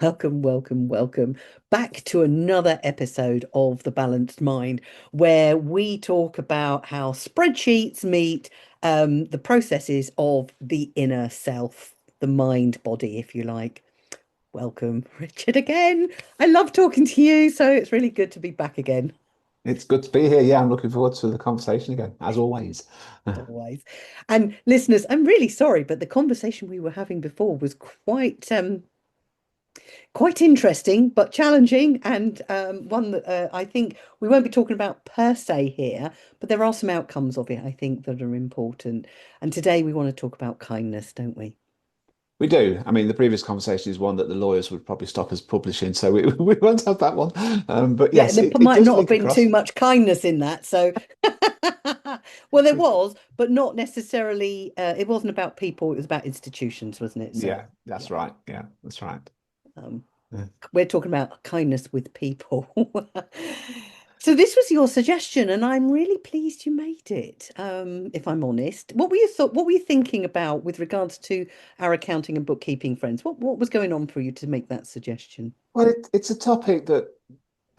Welcome, welcome, welcome back to another episode of The Balanced Mind, where we talk about how spreadsheets meet the processes of the inner self, the mind body, if you like. Welcome, Richard, again. I love talking to you, so it's really good to be back again, It's good to be here. Yeah, I'm looking forward to the conversation again, as always. always. And listeners, I'm really sorry, but the conversation we were having before was quite interesting, but challenging, and one that I think we won't be talking about per se here, but there are some outcomes of it, I think, that are important. And today we want to talk about kindness, don't we? We do. I mean, the previous conversation is one that the lawyers would probably stop us publishing, so we, we won't have that one. But Yeah, yes, there it might does not have link been too across. much kindness in that. So, well, there was, but not necessarily, it wasn't about people, it was about institutions, wasn't it? So, Yeah, that's yeah, right. Yeah, that's right. um, Yeah. we're talking about kindness with people. So this was your suggestion, and I'm really pleased you made it. If I'm honest, what were you thinking about with regards to our accounting and bookkeeping friends? What was going on for you to make that suggestion? Well, it's a topic that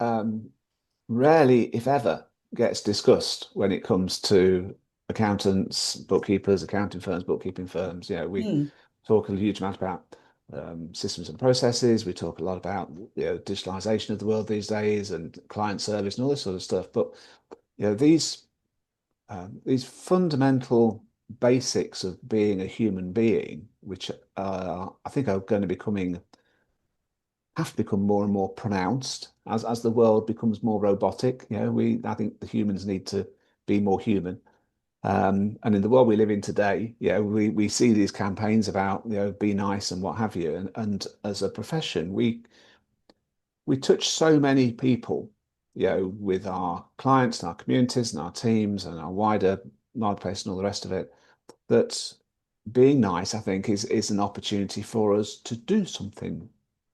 um, rarely, if ever, gets discussed when it comes to accountants, bookkeepers, accounting firms, bookkeeping firms. We Hmm. talk a huge amount about systems and processes. We talk a lot about digitalization of the world these days and client service and all this sort of stuff. But these fundamental basics of being a human being, which I think are going to becoming have to become more and more pronounced as the world becomes more robotic. I think the humans need to be more human. And in the world we live in today, we see these campaigns about, be nice and what have you. And as a profession, we touch so many people, with our clients and our communities and our teams and our wider marketplace and all the rest of it, that being nice, I think, is an opportunity for us to do something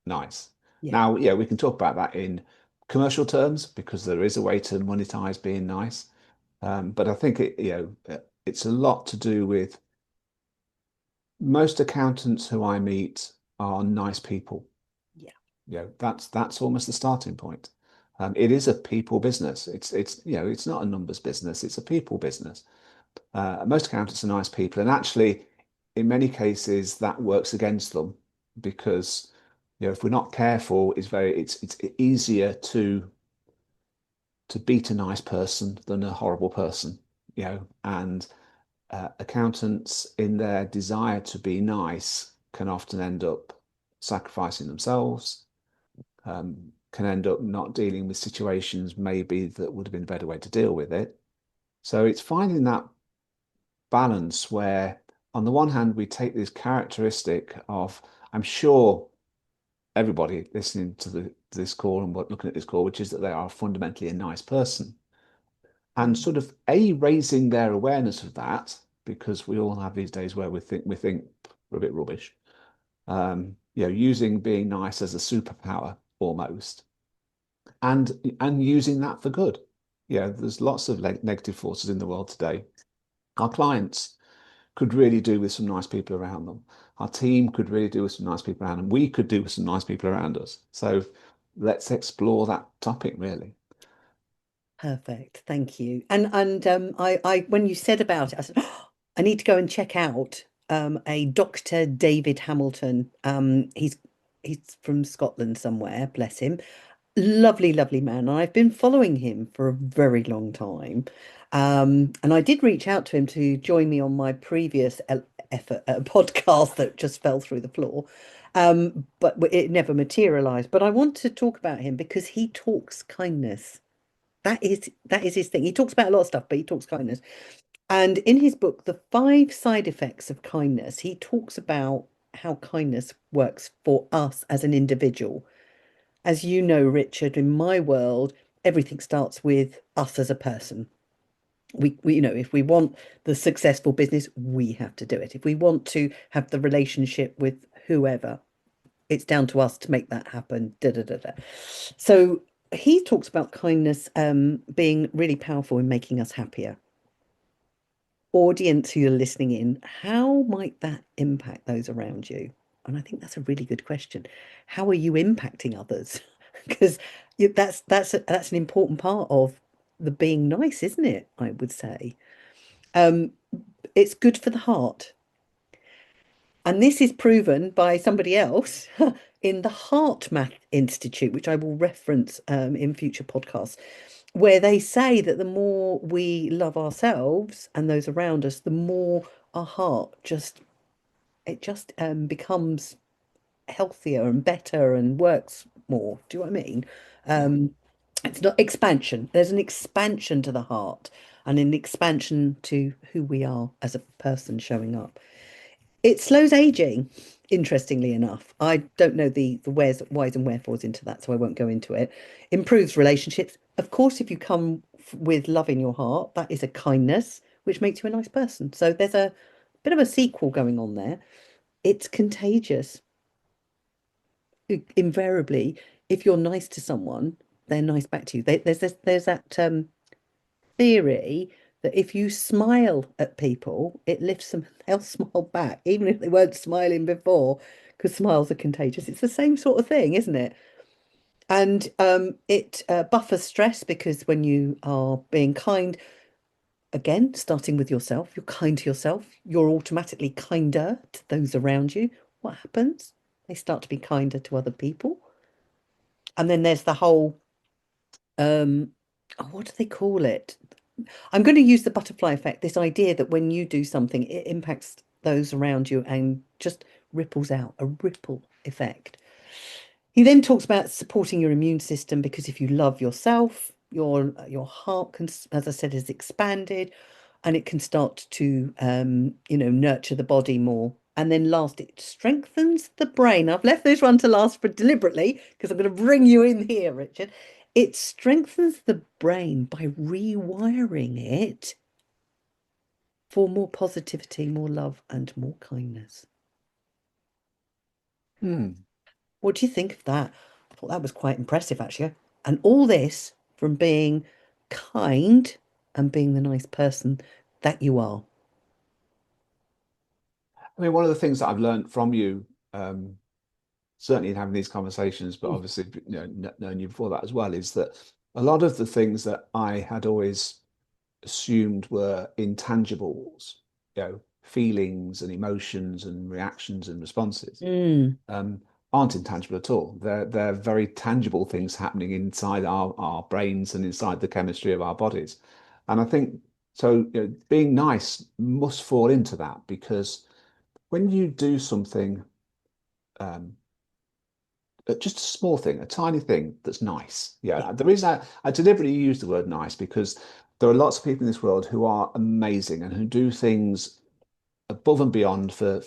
nice. Yeah. Now, yeah, we can talk about that in commercial terms because there is a way to monetize being nice. But I think it's a lot to do with most accountants who I meet are nice people. Yeah. That's almost the starting point. It is a people business. It's not a numbers business. It's a people business. Most accountants are nice people, and actually, in many cases, that works against them because if we're not careful, it's easier to beat a nice person than a horrible person. And accountants, in their desire to be nice, can often end up sacrificing themselves, can end up not dealing with situations maybe that would have been a better way to deal with it. So it's finding that balance where, on the one hand, we take this characteristic of, I'm sure everybody listening to this call and looking at this call, which is that they are fundamentally a nice person, and Mm. sort of a raising their awareness of that, because we all have these days where we think we're a bit rubbish. Using being nice as a superpower almost, and using that for good. There's lots of negative forces in the world today. Our clients could really do with some nice people around them. Our team could really do with some nice people around them. We could do with some nice people around us. So let's explore that topic really. Perfect. Thank you. And when you said about it, I said, "Oh, I need to go and check out a Dr. David Hamilton. He's from Scotland somewhere, bless him. Lovely, lovely man. And I've been following him for a very long time. And I did reach out to him to join me on my previous effort podcast that just fell through the floor. But it never materialized. But I want to talk about him because he talks kindness. That is his thing. He talks about a lot of stuff, but he talks kindness. And in his book, The Five Side Effects of Kindness, he talks about how kindness works for us as an individual. As you know, Richard, in my world, everything starts with us as a person. If we want the successful business, we have to do it. If we want to have the relationship with whoever, it's down to us to make that happen. Da, da, da, da. So he talks about kindness being really powerful in making us happier. Audience who are listening in, how might that impact those around you? And I think that's a really good question. How are you impacting others? Because that's an important part of the being nice, isn't it? I would say. Um, it's good for the heart. And this is proven by somebody else in the Heart Math Institute, which I will reference in future podcasts, where they say that the more we love ourselves and those around us, the more our heart just becomes healthier and better and works more. Do you know what I mean? Yeah. Um, it's not expansion. There's an expansion to the heart and an expansion to who we are as a person showing up. It slows aging, interestingly enough. I don't know the wheres, whys, and wherefores into that, so I won't go into it. Improves relationships. Of course, if you come with love in your heart, that is a kindness, which makes you a nice person. So there's a bit of a sequel going on there. It's contagious. Invariably, if you're nice to someone, they're nice back to you. There's that theory that if you smile at people, it lifts them, they'll smile back, even if they weren't smiling before, because smiles are contagious. It's the same sort of thing, isn't it? And it buffers stress because when you are being kind, again, starting with yourself, you're kind to yourself, you're automatically kinder to those around you. What happens? They start to be kinder to other people. And then there's the whole, um, oh, what do they call it? I'm going to use the butterfly effect, this idea that when you do something, it impacts those around you and just ripples out, a ripple effect. He then talks about supporting your immune system because if you love yourself, your heart can, as I said, is expanded and it can start to nurture the body more. And then last, it strengthens the brain. I've left this one to last for deliberately because I'm going to bring you in here, Richard. It strengthens the brain by rewiring it for more positivity, more love, and more kindness. Hmm. What do you think of that? I thought that was quite impressive, actually. And all this from being kind and being the nice person that you are. I mean, one of the things that I've learned from you, um, certainly in having these conversations, but Mm. obviously, knowing you before that as well, is that a lot of the things that I had always assumed were intangibles, feelings and emotions and reactions and responses, Mm, um, aren't intangible at all. They're very tangible things happening inside our brains and inside the chemistry of our bodies. And I think so, being nice must fall into that because when you do something, um, just a small thing, a tiny thing that's nice. yeah. Yeah, the reason I deliberately use the word nice because there are lots of people in this world who are amazing and who do things above and beyond for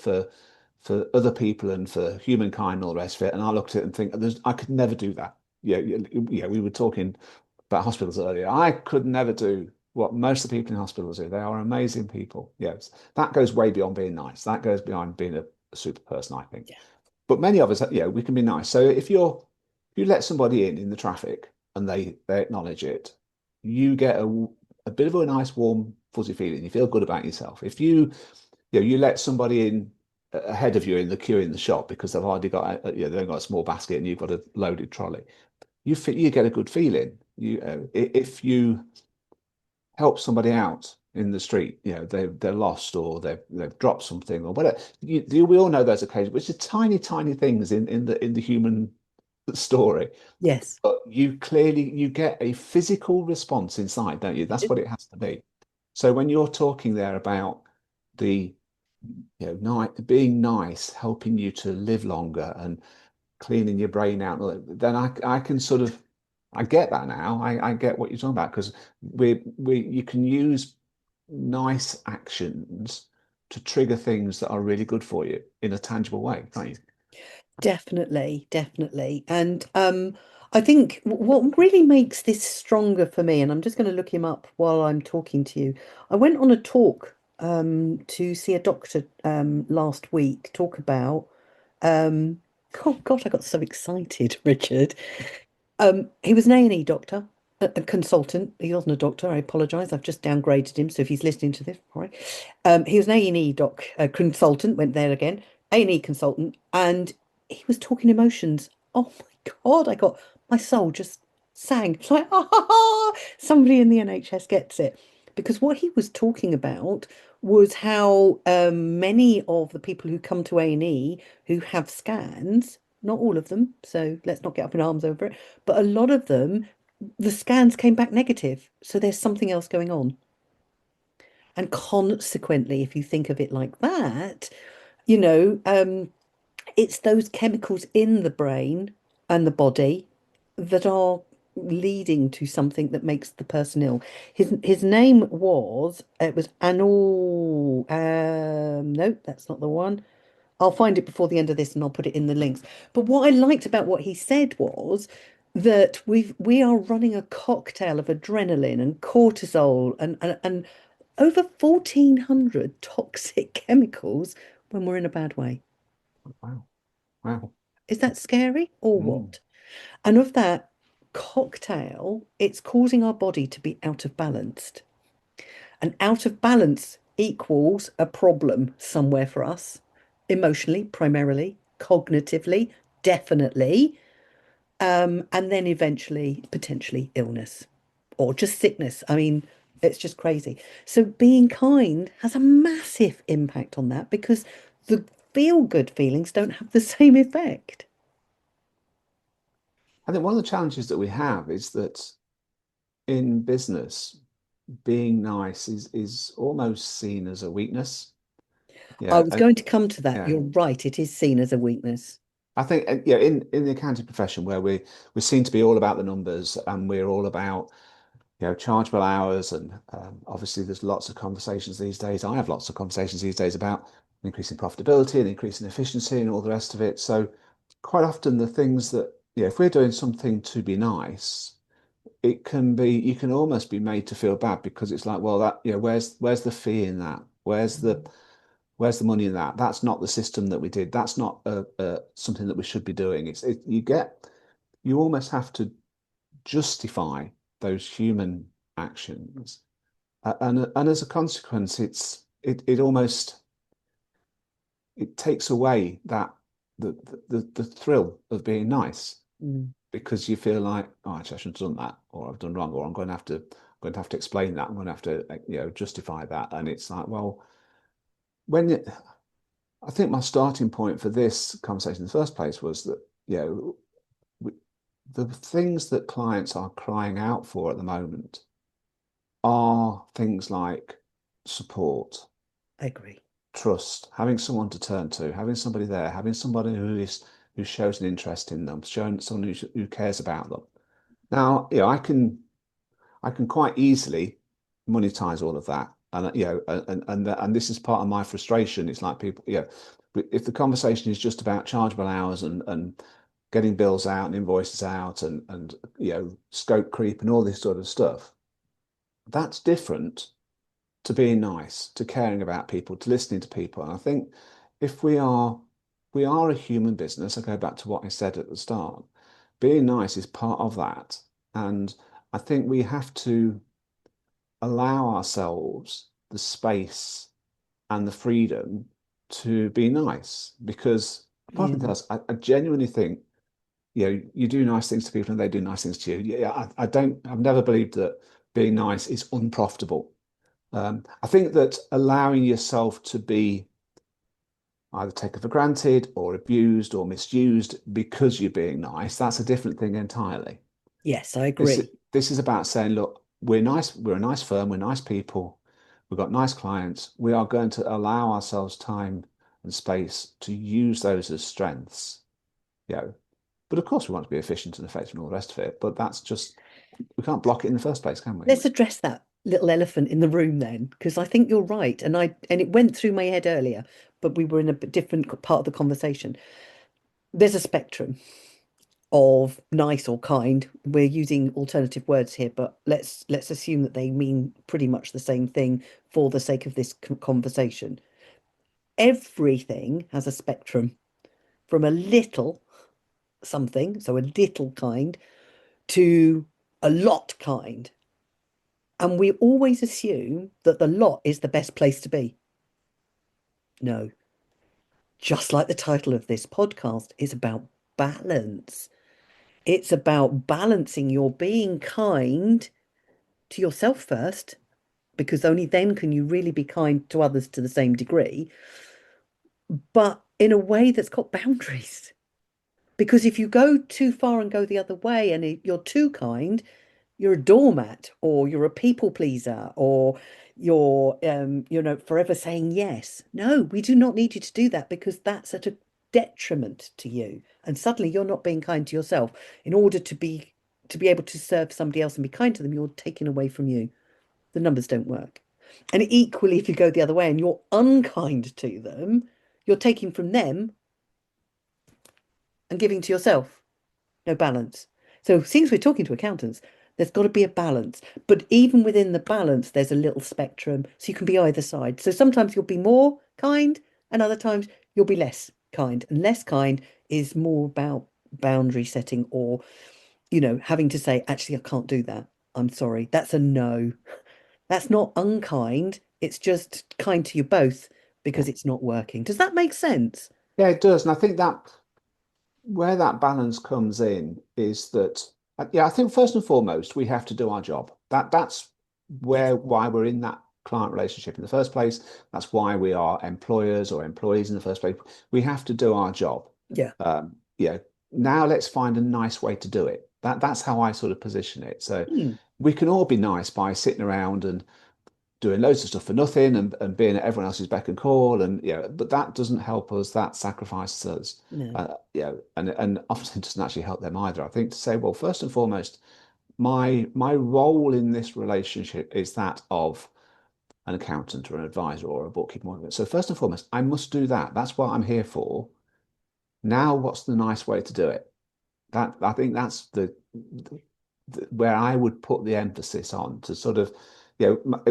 other people and for humankind and all the rest of it. And I look at it and think, I could never do that. Yeah, we were talking about hospitals earlier. I could never do what most of the people in hospitals do. They are amazing people. Yes, that goes way beyond being nice. That goes beyond being a super person, I think. Yeah. But many of us, we can be nice. So if you let somebody in the traffic and they acknowledge it, you get a bit of a nice, warm, fuzzy feeling. You feel good about yourself. If you let somebody in ahead of you in the queue in the shop because they've already got they've got a small basket and you've got a loaded trolley, you get a good feeling. If you help somebody out in the street, they're lost or they've dropped something or whatever. We all know those occasions, which are tiny, tiny things in the human story. Yes. But you get a physical response inside, don't you? That's what it has to be. So when you're talking there about the being nice, helping you to live longer and cleaning your brain out, then I can sort of I get that now. I get what you're talking about because we you can use nice actions to trigger things that are really good for you in a tangible way, can't you? Definitely, definitely. And I think what really makes this stronger for me, and I'm just going to look him up while I'm talking to you. I went on a talk to see a doctor last week talk about oh God, I got so excited, Richard. He was an A&E doctor, a consultant. He wasn't a doctor. I apologize. I've just downgraded him. So if he's listening to this, all right. He was an A&E doc, a consultant, went there again, A&E consultant, and he was talking emotions. Oh my God, my soul just sang. It's like, ah, somebody in the NHS gets it. Because what he was talking about was how many of the people who come to A&E who have scans, not all of them, so let's not get up in arms over it, but a lot of them, the scans came back negative. So there's something else going on. And consequently, if you think of it like that, you know, it's those chemicals in the brain and the body that are leading to something that makes the person ill. His name was it was Anil. No, that's not the one. I'll find it before the end of this and I'll put it in the links. But what I liked about what he said was that we are running a cocktail of adrenaline and cortisol and over 1,400 toxic chemicals when we're in a bad way. Wow. Wow. Is that scary or Mm. what? And of that cocktail, it's causing our body to be out of balance. And out of balance equals a problem somewhere for us, emotionally, primarily, cognitively, definitely, and then eventually, potentially illness or just sickness. I mean, it's just crazy. So being kind has a massive impact on that because the feel-good feelings don't have the same effect. I think one of the challenges that we have is that in business, being nice is almost seen as a weakness. I Yeah, was going to come to that. yeah. You're right. It is seen as a weakness. I think yeah, in the accounting profession where we seem to be all about the numbers and we're all about chargeable hours and obviously there's lots of conversations these days. I have lots of conversations these days about increasing profitability and increasing efficiency and all the rest of it. So quite often the things that if we're doing something to be nice, it can be you can almost be made to feel bad because it's like, well, that where's the fee in that? Where's the money in that? That's not the system that we did. That's not something that we should be doing. You almost have to justify those human actions, and as a consequence, it almost it takes away that the thrill of being nice Mm. because you feel like, oh, actually, I shouldn't have done that, or I've done wrong, or I'm going to have to explain that. I'm going to have to justify that, and it's like, well, when it, I think my starting point for this conversation in the first place was that we, the things that clients are crying out for at the moment are things like support, I agree. trust, having someone to turn to, having somebody there, having somebody who shows an interest in them, showing someone who cares about them. Now, I can quite easily monetize all of that, and and this is part of my frustration. It's like people, if the conversation is just about chargeable hours and getting bills out and invoices out and scope creep and all this sort of stuff, that's different to being nice, to caring about people, to listening to people. And I think if we are a human business, I go back to what I said at the start. Being nice is part of that. And I think we have to allow ourselves the space and the freedom to be nice because apart from Yeah. that, I genuinely think you do nice things to people and they do nice things to you. Yeah, I've never believed that being nice is unprofitable. I think that allowing yourself to be either taken for granted or abused or misused because you're being nice, that's a different thing entirely. Yes, I This agree. this is about saying, look, we're nice, we're a nice firm, we're nice people, we've got nice clients. We are going to allow ourselves time and space to use those as strengths. But of course we want to be efficient and effective and all the rest of it. But that's just we can't block it in the first place, can we? Let's address that little elephant in the room then, because I think you're right. And it went through my head earlier, but we were in a different part of the conversation. There's a spectrum of nice or kind. We're using alternative words here, but let's assume that they mean pretty much the same thing for the sake of this conversation. Everything has a spectrum from a little something, so a little kind, to a lot kind. And we always assume that the lot is the best place to be. No, just like the title of this podcast is about balance. It's about balancing your being kind to yourself first, because only then can you really be kind to others to the same degree, but in a way that's got boundaries. Because if you go too far and go the other way and you're too kind, you're a doormat or you're a people pleaser or you're forever saying yes. No, we do not need you to do that because that's at a detriment to you. And suddenly you're not being kind to yourself. In order to be able to serve somebody else and be kind to them, you're taking away from you. The numbers don't work. And equally, if you go the other way and you're unkind to them, you're taking from them and giving to yourself. No balance. So, since we're talking to accountants, there's got to be a balance. But even within the balance, there's a little spectrum. So you can be either side. So sometimes you'll be more kind, and other times you'll be less kind. And less kind is more about boundary setting or, having to say, actually, I can't do that. I'm sorry. That's a no. That's not unkind. It's just kind to you both Yeah. because it's not working. Does that make sense? Yeah, it does. And I think that where that balance comes in is that, yeah, I think first and foremost, we have to do our job. That's Yes. why we're in that client relationship in the first place. That's why we are employers or employees in the first place. We have to do our job. Yeah. Yeah. Now let's find a nice way to do it. That's how I sort of position it. So Hmm. we can all be nice by sitting around and doing loads of stuff for nothing and being at everyone else's beck and call and but that doesn't help us, that sacrifices us, No. and often doesn't actually help them either. I think to say, well, first and foremost, my role in this relationship is that of an accountant or an advisor or a bookkeeper. So first and foremost, I must do that. That's what I'm here for. Now what's the nice way to do it? That I think that's where I would put the emphasis on to sort of,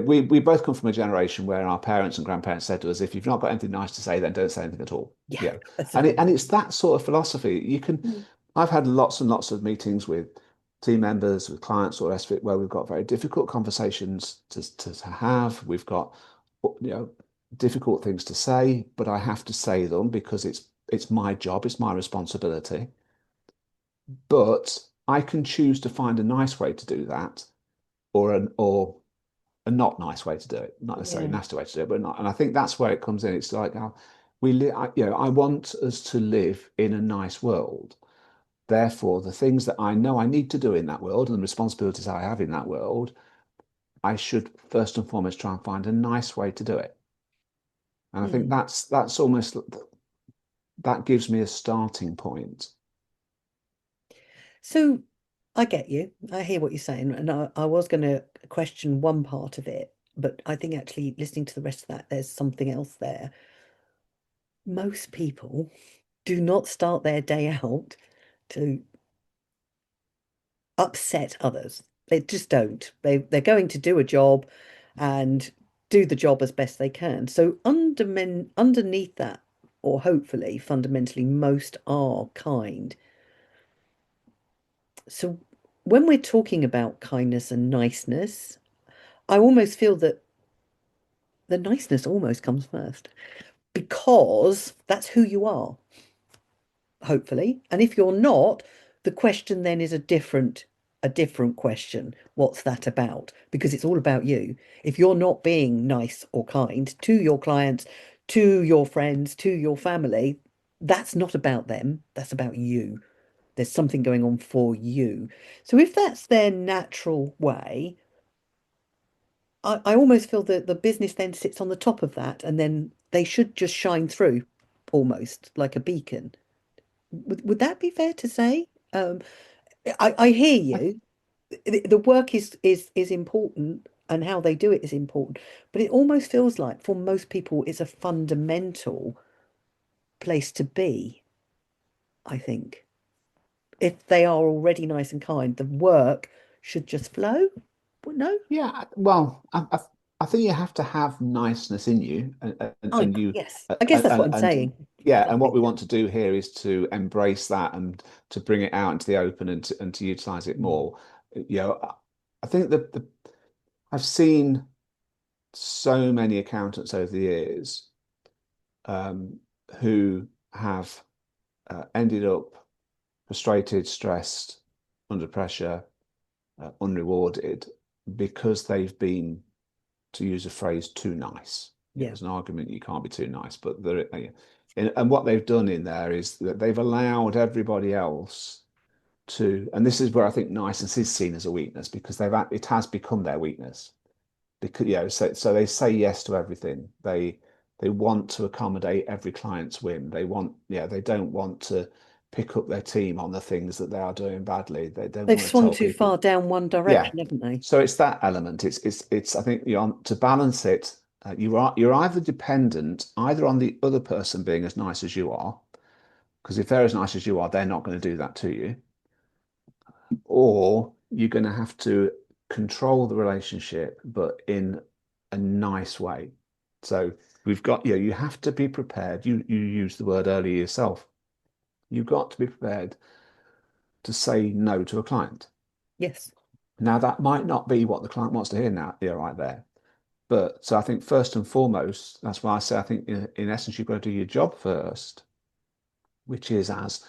we both come from a generation where our parents and grandparents said to us, if you've not got anything nice to say, then don't say anything at all. Yeah. That's the And whole. it's that sort of philosophy. Mm. I've had lots and lots of meetings with team members, with clients, or rest of it, where we've got very difficult conversations to have. We've got, you know, difficult things to say, but I have to say them because it's my job, it's my responsibility. But I can choose to find a nice way to do that, or a not nice way to do it, not necessarily a Yeah. nasty way to do it, but not. And I think that's where it comes in. It's like how we live. I want us to live in a nice world. Therefore, the things that I know I need to do in that world and the responsibilities I have in that world, I should first and foremost try and find a nice way to do it. And I think Mm. that's almost that gives me a starting point. So I get you. I hear what you're saying. And I was going to question one part of it, but I think actually listening to the rest of that, there's something else there. Most people do not start their day out to upset others. They just don't. They're going to do a job and do the job as best they can. So underneath that, or hopefully fundamentally, most are kind. So when we're talking about kindness and niceness, I almost feel that the niceness almost comes first because that's who you are, hopefully. And if you're not, the question then is a different question. What's that about? Because it's all about you. If you're not being nice or kind to your clients, to your friends, to your family, that's not about them. That's about you. There's something going on for you. So if that's their natural way, I almost feel that the business then sits on the top of that, and then they should just shine through almost like a beacon. Would that be fair to say? I hear I, you. The work is important and how they do it is important, but it almost feels like for most people it's a fundamental place to be, I think. If they are already nice and kind, the work should just flow. But no? yeah, well, I think you have to have niceness in you, Oh, and you, yes. I guess that's what I'm and saying. yeah, and what Exactly. we Yeah. want to do here is to embrace that and to bring it out into the open and to utilize it Mm. more. I think that I've seen so many accountants over the years. who have ended up frustrated, stressed, under pressure, unrewarded because they've been, to use a phrase, too nice. You know, Yeah. there's an argument you can't be too nice, but and what they've done in there is that they've allowed everybody else to, and this is where I think niceness is seen as a weakness because it has become their weakness because so they say yes to everything. They want to accommodate every client's whim. They don't want to pick up their team on the things that they are doing badly. They don't They've want to swung tell too people, far down one yeah. direction, haven't they? So it's that element. It's I think to balance it, you're either dependent either on the other person being as nice as you are, because if they're as nice as you are, they're not going to do that to you, or you're going to have to control the relationship, but in a nice way. So you have to be prepared. You used the word earlier yourself. You've got to be prepared to say no to a client. Yes. Now, that might not be what the client wants to hear now, yeah, right there. But so I think first and foremost, that's why I say I think in essence, you've got to do your job first, which is as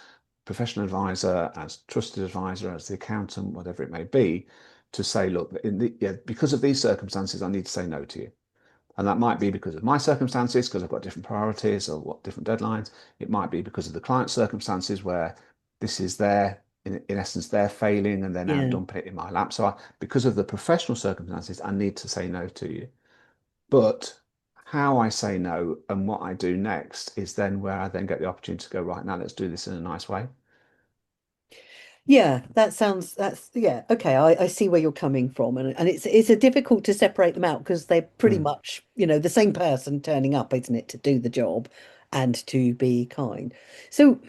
professional advisor, as trusted advisor, as the accountant, whatever it may be, to say, look, because of these circumstances, I need to say no to you. And that might be because of my circumstances, because I've got different priorities or what different deadlines. It might be because of the client's circumstances where this is in essence, they're failing and they're now Yeah. dumping it in my lap. So because of the professional circumstances, I need to say no to you. But how I say no and what I do next is then where I then get the opportunity to go, right, now let's do this in a nice way. Yeah, yeah, okay. I see where you're coming from. And it's a difficult to separate them out because they're pretty Mm, much, the same person turning up, isn't it, to do the job and to be kind. So,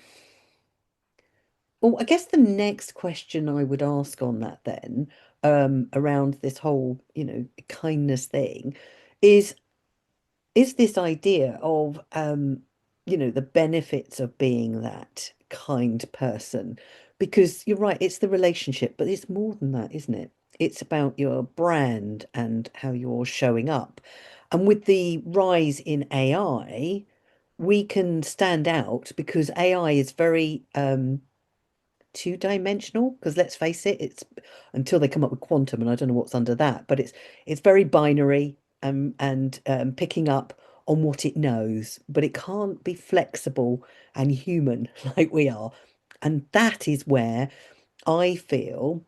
well, I guess the next question I would ask on that then, around this whole, kindness thing is is this idea of the benefits of being that kind person, because you're right, it's the relationship, but it's more than that, isn't it? It's about your brand and how you're showing up, and with the rise in AI we can stand out because AI is very two-dimensional, because let's face it, it's until they come up with quantum, and I don't know what's under that, but it's very binary, and picking up on what it knows, but it can't be flexible and human like we are. And that is where I feel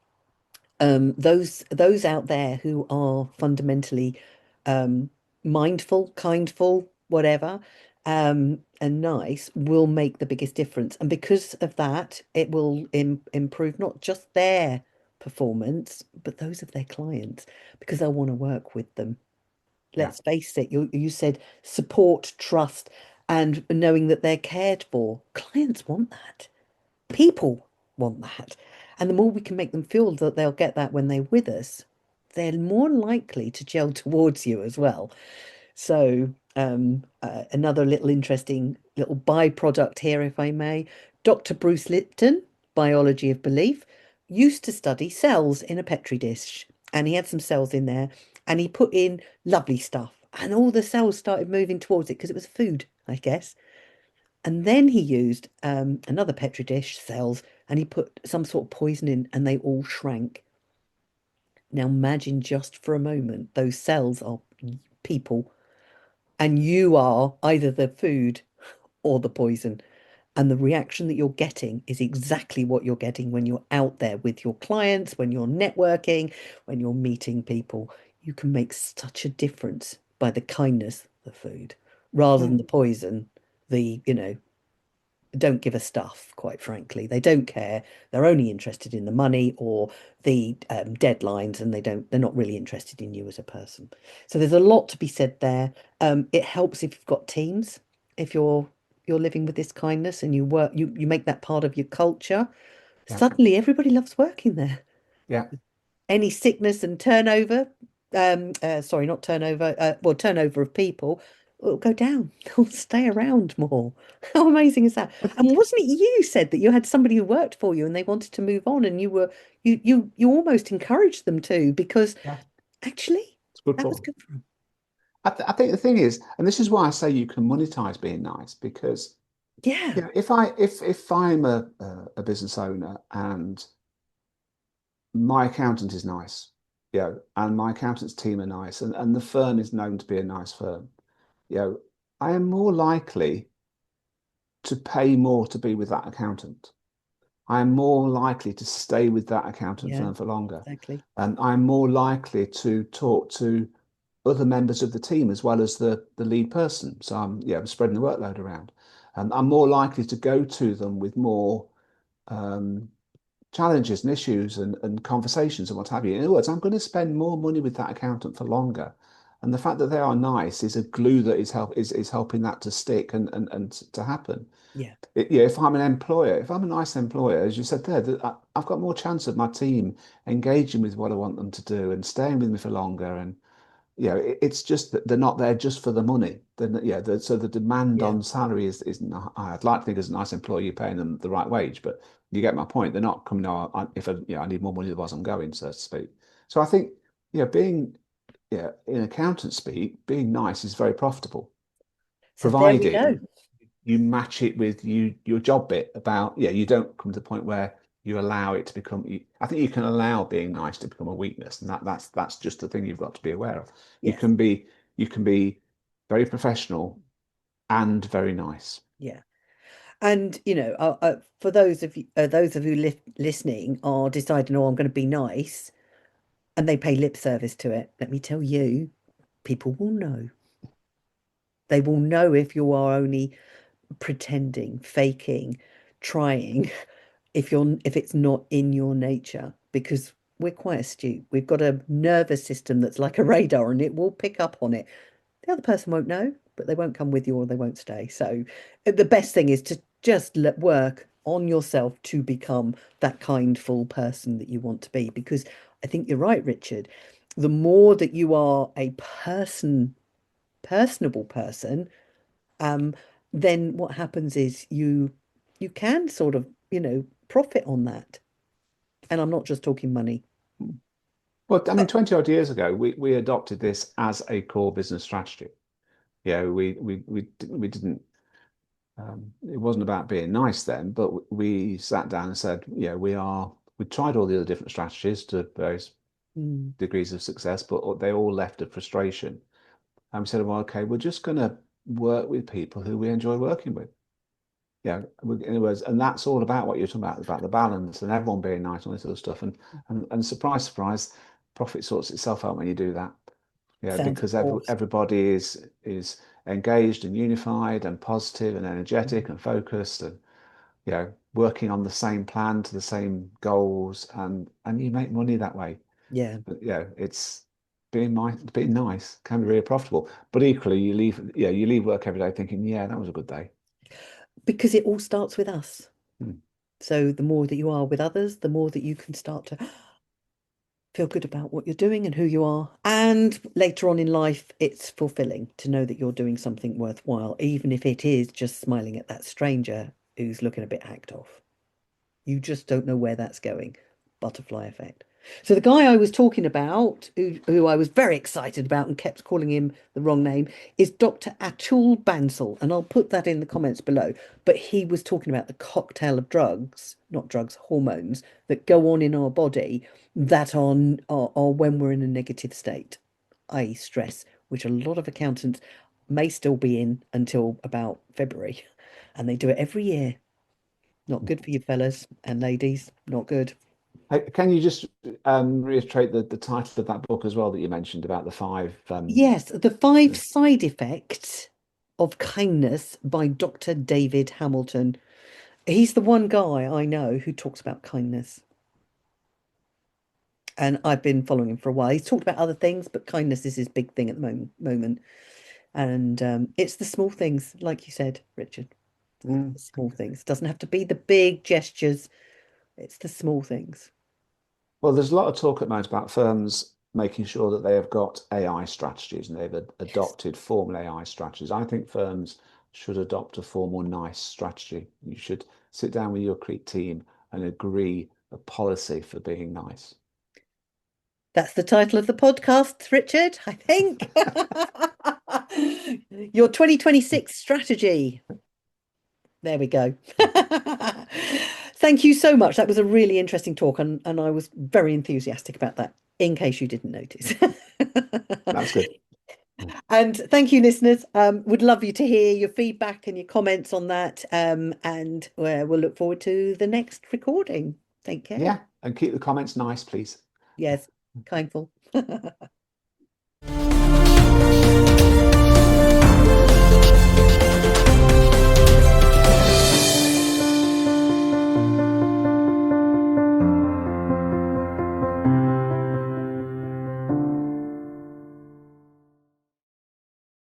those out there who are fundamentally um, mindful, kindful, whatever, and nice will make the biggest difference. And because of that, it will improve not just their performance, but those of their clients, because they'll want to work with them. yeah. Let's face it, you said support, trust, and knowing that they're cared for. Clients want that. People want that. And the more we can make them feel that they'll get that when they're with us, they're more likely to gel towards you as well. So, another little interesting little byproduct here, if I may. Dr. Bruce Lipton, Biology of Belief, used to study cells in a petri dish. And he had some cells in there and he put in lovely stuff. And all the cells started moving towards it because it was food, I guess. And then he used another petri dish, cells, and he put some sort of poison in and they all shrank. Now imagine just for a moment, those cells are people and you are either the food or the poison. And the reaction that you're getting is exactly what you're getting when you're out there with your clients, when you're networking, when you're meeting people. You can make such a difference by the kindness of the food rather than Mm, the poison, don't give a stuff, quite frankly. They don't care. They're only interested in the money or the deadlines, and they're not really interested in you as a person. So there's a lot to be said there. It helps if you've got teams, if you're living with this kindness and you make that part of your culture. yeah. Suddenly everybody loves working there. Yeah. Any sickness and turnover, sorry, not turnover, well, turnover of people will go down. They'll stay around more. How amazing is that? And wasn't it you said that you had somebody who worked for you and they wanted to move on, and you almost encouraged them to, because Yeah. actually It's good that for was them. good for them. I think the thing is, and this is why I say you can monetize being nice, because Yeah, if I'm a business owner and my accountant is nice, and my accountant's team are nice, and the firm is known to be a nice firm, you know, I am more likely to pay more to be with that accountant. I am more likely to stay with that accountant yeah, firm for longer. exactly. And I'm more likely to talk to other members of the team as well as the lead person. So I'm spreading the workload around. And I'm more likely to go to them with more um, challenges and issues and conversations and what have you. In other words, I'm going to spend more money with that accountant for longer. And the fact that they are nice is a glue that is helping that to stick and to happen. Yeah, Yeah, if I'm an employer, if I'm a nice employer, as you said there, that I've got more chance of my team engaging with what I want them to do and staying with me for longer. And it's just that they're not there just for the money. Then so the demand yeah, on salary is not high. I'd like to think as a nice employer, you're paying them the right wage, but you get my point. They're not coming. No, if I need more money, otherwise I'm going, so to speak. So I think being in accountant speak, being nice is very profitable, so there we go. providing you match it with your job bit about you don't come to the point where you allow it to become I think you can allow being nice to become a weakness, and that's just the thing you've got to be aware of. you Yes, can be you can be very professional and very nice. yeah. And for those of you listening are deciding, oh, I'm going to be nice, and they pay lip service to it. Let me tell you, people will know. They will know if you are only pretending, faking, trying, if it's not in your nature, because we're quite astute. We've got a nervous system that's like a radar, and it will pick up on it. The other person won't know, but they won't come with you or they won't stay. So the best thing is to just let work on yourself to become that kindful person that you want to be. Because I think you're right, Richard. The more that you are a personable person, um, then what happens is you can sort of, profit on that. And I'm not just talking money. Well, I mean, But 20 odd years ago we adopted this as a core business strategy. We didn't it wasn't about being nice then, but we sat down and said, we tried all the other different strategies to various mm, degrees of success, but they all left a frustration. And we said, well, okay, we're just going to work with people who we enjoy working with. In other words, and that's all about what you're talking about the balance and everyone being nice and all this other stuff. And surprise, surprise, profit sorts itself out when you do that. sounds Because awesome. everybody is engaged and unified and positive and energetic and focused and working on the same plan to the same goals and you make money that way. Yeah, But it's being nice can be really profitable. But equally, you leave work every day thinking, yeah, that was a good day. because it all starts with us. Hmm. So the more that you are with others, the more that you can start to feel good about what you're doing and who you are. And later on in life, it's fulfilling to know that you're doing something worthwhile, even if it is just smiling at that stranger who's looking a bit hacked off. You just don't know where that's going. Butterfly effect. So the guy I was talking about, who I was very excited about and kept calling him the wrong name, is Dr. Atul Bansal, and I'll put that in the comments below. But he was talking about the cocktail of drugs, not drugs, hormones that go on in our body that are when we're in a negative state, i.e., stress, which a lot of accountants may still be in until about February, and they do it every year. Not good for you fellas and ladies. Not good. Hey, can you just reiterate the title of that book as well that you mentioned about the five? Yes, The Five Side Effects of Kindness by Dr. David Hamilton. He's the one guy I know who talks about kindness. And I've been following him for a while. He's talked about other things, but kindness is his big thing at the moment. And it's the small things, like you said, Richard. The small things. Doesn't have to be the big gestures. It's the small things. Well, there's a lot of talk at the moment about firms making sure that they have got AI strategies and they've Yes. adopted formal AI strategies. I think firms should adopt a formal NICE strategy. You should sit down with your team and agree a policy for being nice. That's the title of the podcast, Richard, I think. Your 2026 strategy. There we go. Thank you so much. That was a really interesting talk, and I was very enthusiastic about that, in case you didn't notice. That's good. And thank you, listeners. Would love you to hear your feedback and your comments on that. And we'll look forward to the next recording. Take care. Yeah, and keep the comments nice, please. Yes, kindful.